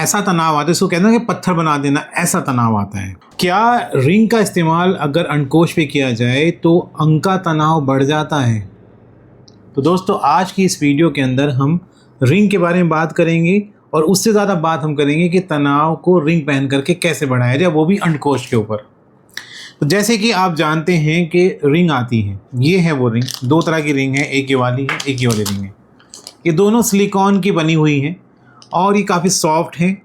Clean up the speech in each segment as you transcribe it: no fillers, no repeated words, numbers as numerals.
ऐसा तनाव आता है, इसको कहते हैं कि पत्थर बना देना, ऐसा तनाव आता है। क्या रिंग का इस्तेमाल अगर अंडकोश पे किया जाए तो अंग का तनाव बढ़ जाता है? तो दोस्तों आज की इस वीडियो के अंदर हम रिंग के बारे में बात करेंगे और उससे ज़्यादा बात हम करेंगे कि तनाव को रिंग पहन करके कैसे बढ़ाया जाए, वो भी अंडकोश के ऊपर। तो जैसे कि आप जानते हैं कि रिंग आती है, ये है वो रिंग। दो तरह की रिंग है, एक ये वाली है, एक ये वाली रिंग है। ये दोनों सिलिकॉन की बनी हुई हैं और ये काफ़ी सॉफ्ट है।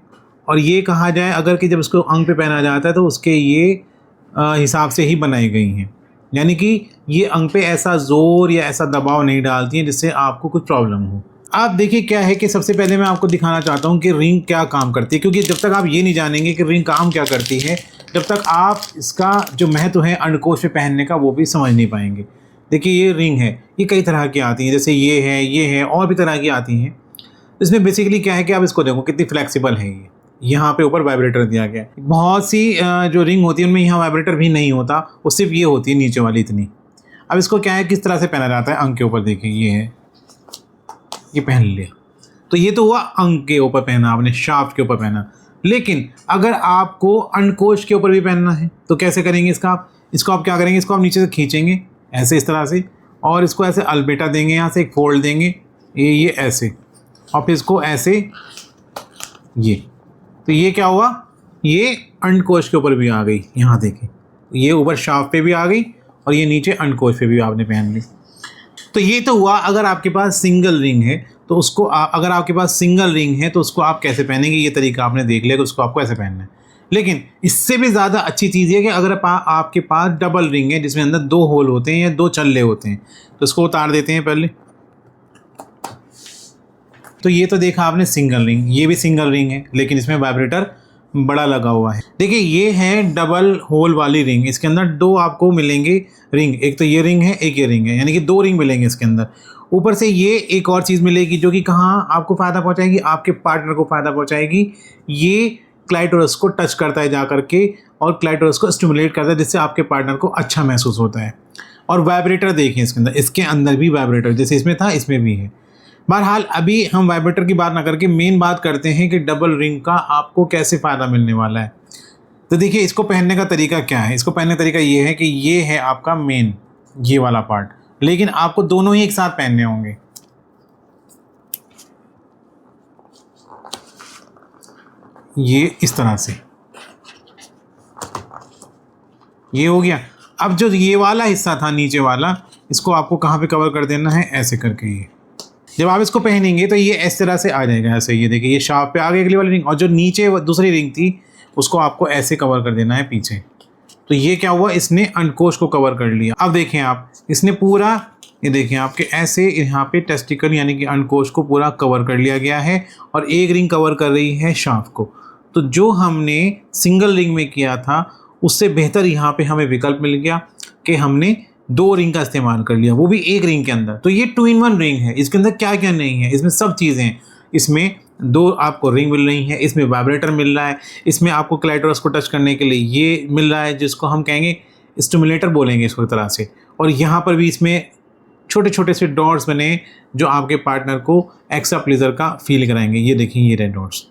और ये कहा जाए अगर कि जब इसको अंग पे पहना जाता है तो उसके ये हिसाब से ही बनाई गई हैं, यानी कि ये अंग पे ऐसा ज़ोर या ऐसा दबाव नहीं डालती हैं जिससे आपको कुछ प्रॉब्लम हो। आप देखिए क्या है कि सबसे पहले मैं आपको दिखाना चाहता हूँ कि रिंग क्या काम करती है, क्योंकि जब तक आप ये नहीं जानेंगे कि रिंग काम क्या करती है, जब तक आप इसका जो महत्व है अंडकोश पे पहनने का वो भी समझ नहीं पाएंगे। देखिए ये रिंग है, ये कई तरह की आती हैं, जैसे ये है और भी तरह की आती हैं। इसमें बेसिकली क्या है कि आप इसको देखो कितनी फ्लेक्सिबल है। ये यहाँ पे ऊपर वाइब्रेटर दिया गया है। बहुत सी जो रिंग होती है उनमें यहाँ वाइब्रेटर भी नहीं होता, वो सिर्फ ये होती है नीचे वाली इतनी। अब इसको क्या है किस तरह से पहना जाता है अंग के ऊपर, देखिए ये है, ये पहन लिया तो ये तो हुआ अंग के ऊपर पहना, आपने शाफ्ट के ऊपर पहना। लेकिन अगर आपको अंडकोश के ऊपर भी पहनना है तो कैसे करेंगे इसको आप क्या करेंगे, इसको आप नीचे से खींचेंगे ऐसे इस तरह से, और इसको ऐसे अलबेटा देंगे, यहाँ से एक फोल्ड देंगे, ये ऐसे, और फिर इसको ऐसे, ये तो ये क्या हुआ, ये अंडकोश के ऊपर भी आ गई। यहाँ देखिए ये ऊपर शाफ्ट पे भी आ गई और ये नीचे अंडकोश पे भी आपने पहन ली। तो ये तो हुआ अगर आपके पास सिंगल रिंग है तो उसको अगर आपके पास सिंगल रिंग है तो उसको आप कैसे पहनेंगे, ये तरीका आपने देख लिया कि उसको आपको ऐसे पहनना है। लेकिन इससे भी ज़्यादा अच्छी चीज़ है कि अगर आपके पास डबल रिंग है जिसमें अंदर दो होल होते हैं या दो चल्ले होते हैं, तो इसको उतार देते हैं पहले। तो ये तो देखा आपने सिंगल रिंग, ये भी सिंगल रिंग है लेकिन इसमें वाइब्रेटर बड़ा लगा हुआ है। देखिए ये है डबल होल वाली रिंग, इसके अंदर दो आपको मिलेंगे रिंग, एक तो ये रिंग है एक ये रिंग है, यानी कि दो रिंग मिलेंगे इसके अंदर। ऊपर से ये एक और चीज़ मिलेगी जो कि कहाँ आपको फ़ायदा पहुँचाएगी, आपके पार्टनर को फ़ायदा पहुँचाएगी। ये क्लाइटोरस को टच करता है जा करके और क्लाइटोरस को स्टिमुलेट करता है, जिससे आपके पार्टनर को अच्छा महसूस होता है। और वाइब्रेटर देखिए इसके अंदर भी वाइब्रेटर जैसे इसमें था इसमें भी है। बहरहाल अभी हम वाइब्रेटर की बात ना करके मेन बात करते हैं कि डबल रिंग का आपको कैसे फ़ायदा मिलने वाला है। तो देखिए इसको पहनने का तरीका क्या है, इसको पहनने का तरीका ये है कि ये है आपका मेन ये वाला पार्ट, लेकिन आपको दोनों ही एक साथ पहनने होंगे। ये इस तरह से ये हो गया। अब जो ये वाला हिस्सा था नीचे वाला, इसको आपको कहाँ पे कवर कर देना है, ऐसे करके। ये जब आप इसको पहनेंगे तो ये इस तरह से आ जाएगा ऐसे, ये देखिए ये शाफ्ट पे आ गई अगली वाली रिंग, और जो नीचे दूसरी रिंग थी उसको आपको ऐसे कवर कर देना है पीछे। तो ये क्या हुआ, इसने अंडकोश को कवर कर लिया। अब देखें आप, इसने पूरा ये देखें आपके ऐसे यहाँ पे टेस्टिकल यानी कि अंडकोश को पूरा कवर कर लिया गया है और एक रिंग कवर कर रही है शाफ्ट को। तो जो हमने सिंगल रिंग में किया था उससे बेहतर यहाँ पे हमें विकल्प मिल गया कि हमने दो रिंग का इस्तेमाल कर लिया, वो भी एक रिंग के अंदर। तो ये 2-in-1 रिंग है, इसके अंदर क्या क्या नहीं है, इसमें सब चीज़ें हैं। इसमें दो आपको रिंग मिल रही है, इसमें वाइब्रेटर मिल रहा है, इसमें आपको क्लाइटोरस को टच करने के लिए ये मिल रहा है जिसको हम कहेंगे स्टिमुलेटर बोलेंगे इसको एक तरह से। और यहाँ पर भी इसमें छोटे छोटे से डॉट्स बने जो आपके पार्टनर को एक्स्ट्रा प्लेजर का फील कराएंगे। ये देखिए ये रेड डॉट्स।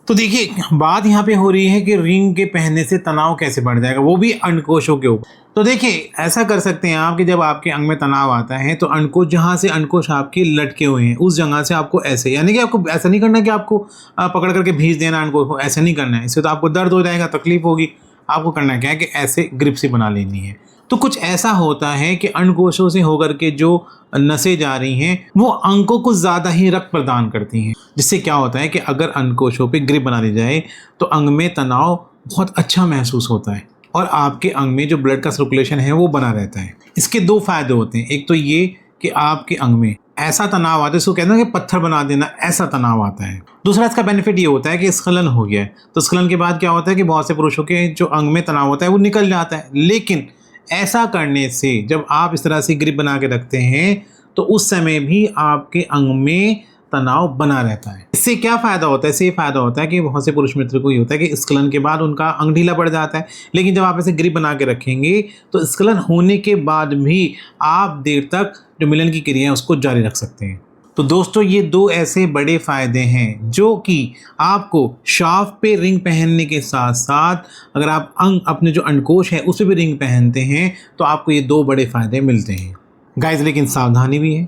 तो देखिए बात यहाँ पे हो रही है कि रिंग के पहनने से तनाव कैसे बढ़ जाएगा, वो भी अंडकोशों के ऊपर। तो देखिए ऐसा कर सकते हैं आप कि जब आपके अंग में तनाव आता है तो अंडकोश जहाँ से अंडकोश आपके लटके हुए हैं उस जगह से आपको ऐसे, यानी कि आपको ऐसा नहीं करना कि आपको पकड़ करके भींच देना अंडकोश को, ऐसे नहीं करना है। इससे तो आपको दर्द हो जाएगा, तकलीफ होगी। आपको करना क्या है कि ऐसे ग्रिप से बना लेनी है। तो कुछ ऐसा होता है कि अंडकोशों से होकर के जो नसें जा रही हैं वो अंग को कुछ ज़्यादा ही रक्त प्रदान करती हैं, जिससे क्या होता है कि अगर अंडकोशों पे ग्रिप बना दी जाए तो अंग में तनाव बहुत अच्छा महसूस होता है और आपके अंग में जो ब्लड का सर्कुलेशन है वो बना रहता है। इसके दो फायदे होते हैं, एक तो ये कि आपके अंग में ऐसा तनाव आता है, इसको कहते हैं कि पत्थर बना देना, ऐसा तनाव आता है। दूसरा इसका बेनिफिट ये होता है कि स्खलन हो गया है तो स्खलन के बाद क्या होता है कि बहुत से पुरुषों के जो अंग में तनाव होता है वो निकल जाता है। लेकिन ऐसा करने से जब आप इस तरह से ग्रिप बना के रखते हैं तो उस समय भी आपके अंग में तनाव बना रहता है। इससे क्या फ़ायदा होता है, इससे ये फ़ायदा होता है कि बहुत से पुरुष मित्र को ये होता है कि स्खलन के बाद उनका अंग ढीला पड़ जाता है, लेकिन जब आप ऐसे ग्रिप बना के रखेंगे तो स्खलन होने के बाद भी आप देर तक जो मिलन की क्रिया है उसको जारी रख सकते हैं। तो दोस्तों ये दो ऐसे बड़े फ़ायदे हैं जो कि आपको शाफ्ट पे रिंग पहनने के साथ साथ अगर आप अपने जो अंडकोश है उस पर भी रिंग पहनते हैं तो आपको ये दो बड़े फ़ायदे मिलते हैं गाइस। लेकिन सावधानी भी है।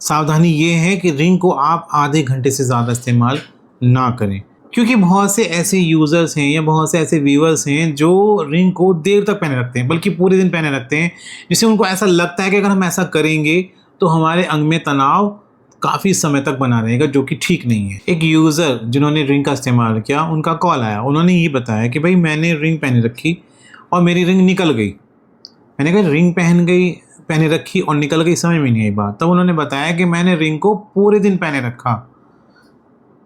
सावधानी ये है कि रिंग को आप आधे घंटे से ज़्यादा इस्तेमाल ना करें, क्योंकि बहुत से ऐसे यूज़र्स हैं या बहुत से ऐसे व्यूअर्स हैं जो रिंग को देर तक पहने रखते हैं, बल्कि पूरे दिन पहने रखते हैं, जिससे उनको ऐसा लगता है कि अगर हम ऐसा करेंगे तो हमारे अंग में तनाव काफ़ी समय तक बना रहेगा, जो कि ठीक नहीं है। एक यूज़र जिन्होंने रिंग का इस्तेमाल किया, उनका कॉल आया, उन्होंने ये बताया कि भाई मैंने रिंग पहने रखी और मेरी रिंग निकल गई। मैंने कहा रिंग पहने रखी और निकल गई, समझ में नहीं आई बात। तब उन्होंने बताया कि मैंने रिंग को पूरे दिन पहने रखा।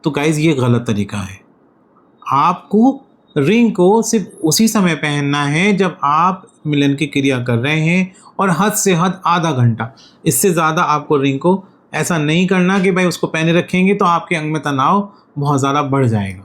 तो गाइज़ ये गलत तरीका है। आपको रिंग को सिर्फ उसी समय पहनना है जब आप मिलन की क्रिया कर रहे हैं और हद से हद आधा घंटा, इससे ज़्यादा आपको रिंग को ऐसा नहीं करना कि भाई उसको पहने रखेंगे तो आपके अंग में तनाव बहुत ज़्यादा बढ़ जाएगा।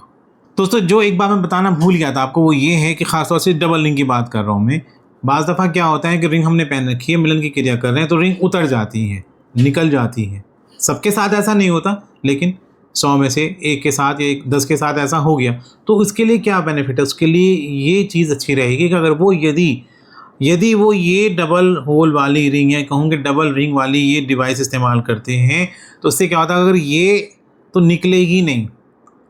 दोस्तों जो एक बात मैं बताना भूल गया था आपको, वो ये है कि ख़ासतौर से डबल रिंग की बात कर रहा हूँ मैं। बाज़ दफ़ा क्या होता है कि रिंग हमने पहन रखी है, मिलन की क्रिया कर रहे हैं तो रिंग उतर जाती है, निकल जाती है। सबके साथ ऐसा नहीं होता, लेकिन 100 में से 1 के साथ या 10 के साथ ऐसा हो गया। तो उसके लिए क्या बेनिफिट है? उसके लिए ये चीज़ अच्छी रहेगी कि अगर वो यदि वो ये डबल होल वाली रिंग या कहूँ कि डबल रिंग वाली ये डिवाइस इस्तेमाल करते हैं तो उससे क्या होता है, अगर ये तो निकलेगी नहीं।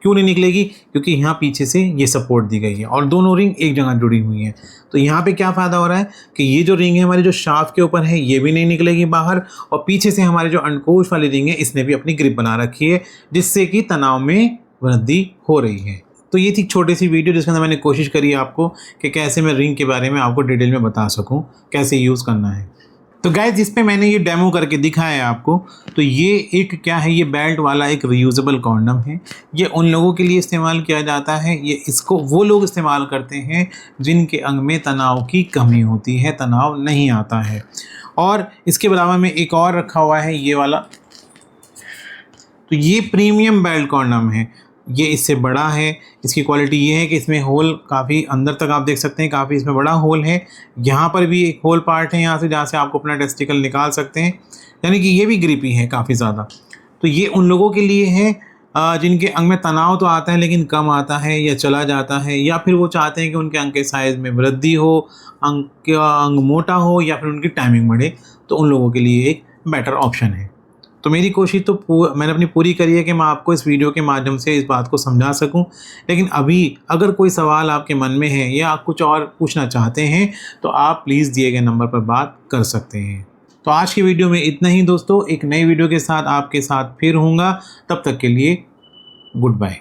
क्यों नहीं निकलेगी? क्योंकि यहाँ पीछे से ये सपोर्ट दी गई है और दोनों रिंग एक जगह जुड़ी हुई हैं। तो यहाँ पे क्या फ़ायदा हो रहा है कि ये जो रिंग है हमारी जो शाफ्ट के ऊपर है ये भी नहीं निकलेगी बाहर, और पीछे से हमारे जो अंडकोश वाली रिंग है इसने भी अपनी ग्रिप बना रखी है, जिससे कि तनाव में वृद्धि हो रही है। तो ये थी छोटी सी वीडियो जिसके अंदर मैंने कोशिश करी आपको कि कैसे मैं रिंग के बारे में आपको डिटेल में बता सकूँ, कैसे यूज़ करना है। तो गाइस जिस पे मैंने ये डेमो करके दिखाया है आपको, तो ये एक क्या है, ये बेल्ट वाला एक रीयूजेबल कॉन्डम है। ये उन लोगों के लिए इस्तेमाल किया जाता है, ये इसको वो लोग इस्तेमाल करते हैं जिनके अंग में तनाव की कमी होती है, तनाव नहीं आता है। और इसके अलावा में एक और रखा हुआ है ये वाला, तो ये प्रीमियम बेल्ट कॉन्डम है। ये इससे बड़ा है। इसकी क्वालिटी ये है कि इसमें होल काफ़ी अंदर तक आप देख सकते हैं, काफ़ी इसमें बड़ा होल है। यहाँ पर भी एक होल पार्ट है यहाँ से, जहाँ से आपको अपना टेस्टिकल निकाल सकते हैं, यानी कि ये भी ग्रिपी है काफ़ी ज़्यादा। तो ये उन लोगों के लिए है जिनके अंग में तनाव तो आता है लेकिन कम आता है या चला जाता है, या फिर वो चाहते हैं कि उनके अंग के साइज़ में वृद्धि हो, अंग मोटा हो, या फिर उनकी टाइमिंग बढ़े। तो उन लोगों के लिए एक बेटर ऑप्शन है। तो मेरी कोशिश तो मैंने अपनी पूरी करी है कि मैं आपको इस वीडियो के माध्यम से इस बात को समझा सकूं। लेकिन अभी अगर कोई सवाल आपके मन में है या आप कुछ और पूछना चाहते हैं तो आप प्लीज़ दिए गए नंबर पर बात कर सकते हैं। तो आज की वीडियो में इतना ही दोस्तों। एक नई वीडियो के साथ आपके साथ फिर होऊंगा, तब तक के लिए गुड बाय।